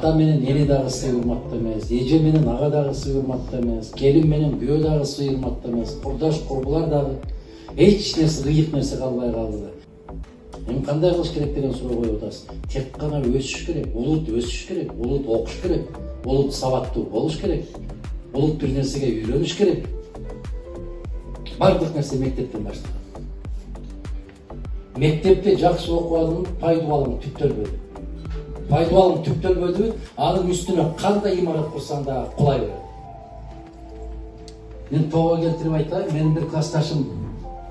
ата менен эне дагы сый урматта эмес, эже менен ага дагы сый урматта эмес, келин менен күйөө дагы сый урматта эмес, курдаш курбулар дагы эч нерсе, кыйык нерсе калбай калды да. Эми кандай кылыш керек деген суроо коюп атасыз. Тек гана өсүш керек, улут өсүш керек, улут окуш керек, улут сабаттуу болуш керек, улут бир нерсеге үйрөнүш керек. Бардык нерсе мектептен башталат. Мектепте жакшы окуп алып, пайдаланып түптөлбөдү. Пайдаланып түптөлбөдү, анын үстүнө кандай имарат курсаң да кулай берет. Мен тоого келтирип айтайын, менин бир классташым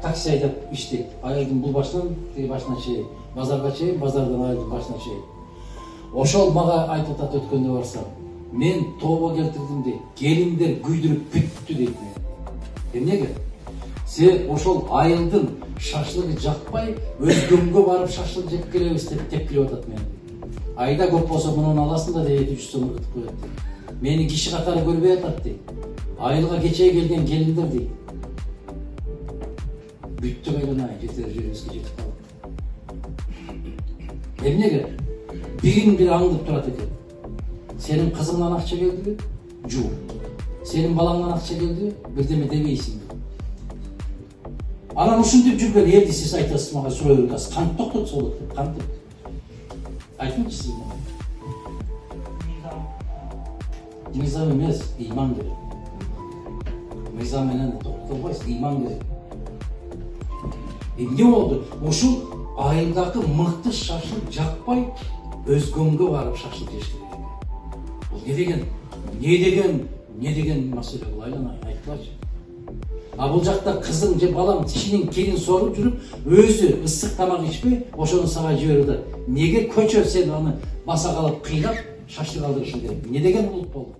такси айдап иштейт. Айылдын бул башынан тиги башына чейин, базарга чейин, базардан айылдын башына чейин. Ошол мага айтып атат өткөндө барсам, мен тоого келтирдим дейт, келиндер күйдүрүп бүттү дейт мен. Эмнеге? Сен ошол айылдын шашлыгы жакпай, өзгөнгө барып шашлык жеп келебиз деп тепкилеп атат мени. Айда көп болсо мунун аласың да дейт, 300 сом кытып коет дейт. Мени киши катары көрбөй атат дейт. Айылга кечээ келген келиндер дейт. Бүттүк айланайын, жетер жерибизге жетип калдык. Эмнеге? Бирин бир аңдып турат экен. Сенин кызыңдан акча келдиби? Жок. Сенин балаңдан акча келдиби? Бирдеме дебейсиң. Анан ушинтип жүргөн элди сиз айтасыз, мага суроо берип атасыз. Кантип токтотсолук деп, кантип? Айтыңызчы сиз мага. Мыйзам эмес, ыйман керек. Мыйзам менен токтолбойсуз, ыйман керек. Эмне болду? Ушул айылдагы мыкты шашлык жакпай, өзгөнгө барып шашлык жеш керек. Бул не деген маселе бул, айланайын, айтпачы. А бул жакта кызым же балам тишинин кирин соруп жүрүп, өзү ысык тамак ичпей, ошону сага жиберип атат. Неге көчө сен аны баса калып кыйлап шашлык алдырышың керек? Не деген улут болду?